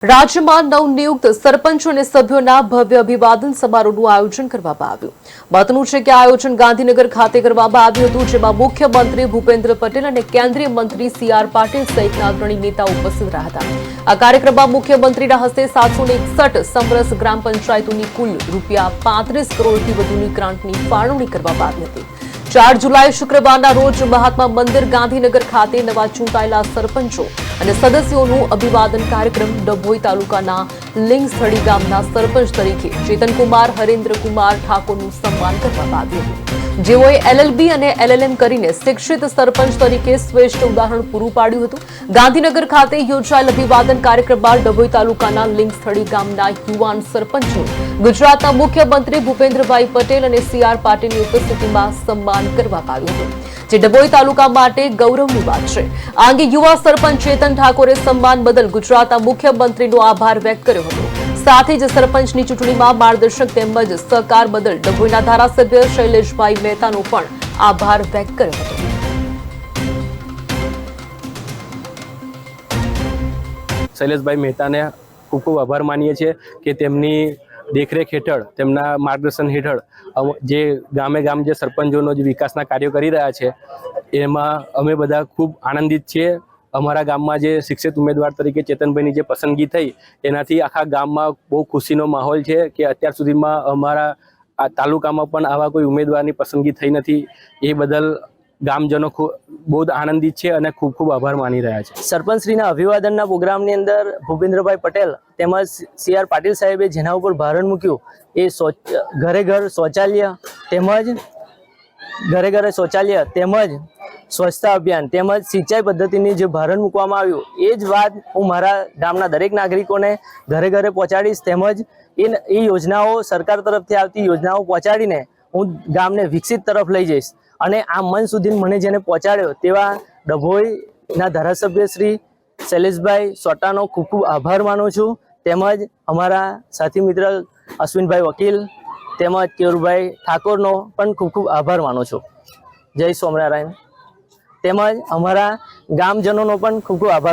રાજ્યમાં નવનિયુક્ત સરપંચો અને સભ્યોના ભવ્ય અભિવાદન સમારોહનું આયોજન કરવામાં આવ્યું. મહત્વનું છે કે આ આયોજન ગાંધીનગર ખાતે કરવામાં આવ્યું હતું, જેમાં મુખ્યમંત્રી ભૂપેન્દ્ર પટેલ અને કેન્દ્રીય મંત્રી સી.આર. પાટીલ સહિતના અગ્રણી નેતાઓ ઉપસ્થિત રહ્યા હતા. આ કાર્યક્રમમાં મુખ્યમંત્રીના હસ્તે 761 સમરસ ગ્રામ પંચાયતોની કુલ ₹35 કરોડથી વધુની ગ્રાન્ટની ફાળવણી કરવામાં આવી હતી. 4 જુલાઈ શુક્રવારના રોજ મહાત્મા મંદિર ગાંધીનગર ખાતે નવા ચૂંટાયેલા સરપંચો અને સદસ્યોનું અભિવાદન કાર્યક્રમ ડભોઈ તાલુકાના લિંગસ્થળી ગામના સરપંચ તરીકે ચેતનકુમાર હરેન્દ્રકુમાર ઠાકોરનું સન્માન કરવામાં આવ્યું હતું, જેઓએ LLB અને LLM કરીને શિક્ષિત સરપંચ તરીકે શ્રેષ્ઠ ઉદાહરણ પૂરું પાડ્યું હતું. ગાંધીનગર ખાતે યોજાયેલ અભિવાદન કાર્યક્રમમાં ડભોઈ તાલુકાના લિંગસ્થળી ગામના યુવાન સરપંચો ગુજરાતના મુખ્યમંત્રી ભૂપેન્દ્રભાઈ પટેલ અને સી.આર. પાટીલની ઉપસ્થિતિમાં સન્માન કરવામાં આવ્યું હતું, જે ડભોઈ તાલુકા માટે ગૌરવની વાત છે. આ અંગે યુવા સરપંચ ચેતન ઠાકોરે સન્માન બદલ ગુજરાતના મુખ્યમંત્રીનો આભાર વ્યક્ત કર્યો હતો. સાથે જ સરપંચની ચૂંટણીમાં માર્ગદર્શક તેમજ સહકાર બદલ ડભોઈના ધારાસભ્ય શૈલેષભાઈ મહેતાનો પણ આભાર વ્યક્ત કર્યો હતો. શૈલેષભાઈ મહેતાને ખૂબ ખૂબ આભાર માનીએ છીએ કે તેમની દેખરેખ હેઠળ, તેમના માર્ગદર્શન હેઠળ જે ગામે ગામ જે સરપંચોનો જે વિકાસના કાર્યો કરી રહ્યા છે એમાં અમે બધા ખૂબ આનંદિત છીએ. અમારા ગામમાં જે શિક્ષિત ઉમેદવાર તરીકે ચેતનભાઈની જે પસંદગી થઈ એનાથી આખા ગામમાં બહુ ખુશીનો માહોલ છે કે અત્યાર સુધીમાં અમારા આ તાલુકામાં પણ આવા કોઈ ઉમેદવારની પસંદગી થઈ નથી. એ બદલ ગામજનો બહુ આનંદિત છે અને ખૂબ ખૂબ આભાર માની રહ્યા છે. સરપંચશ્રીના અભિવાદનના પ્રોગ્રામની અંદર ભૂપેન્દ્રભાઈ પટેલ તેમજ સી.આર. પાટીલ સાહેબે જેના ઉપર ભારણ મૂક્યું એ ઘરે ઘર શૌચાલય તેમજ સ્વચ્છતા અભિયાન તેમજ સિંચાઈ પદ્ધતિની જે ભારણ મૂકવામાં આવ્યું એ જ વાત હું મારા ગામના દરેક નાગરિકોને ઘરે ઘરે પહોંચાડીશ. તેમજ એ યોજનાઓ સરકાર તરફથી આવતી યોજનાઓ પહોંચાડીને હું ગામને વિકસિત તરફ લઈ જઈશ. અને આ મન સુધી મને જેને પહોંચાડ્યો તેવા ડભોઈના ધારાસભ્ય શ્રી શૈલેષભાઈ સોટાનો ખૂબ ખૂબ આભાર માનું છું. તેમજ અમારા સાથી મિત્ર અશ્વિનભાઈ વકીલ તેમજ કેયુરભાઈ ઠાકોરનો પણ ખૂબ ખૂબ આભાર માનું છું. જય સ્વામિનારાયણ. તેમજ અમારા ગામજનોનો પણ ખૂબ ખૂબ આભાર.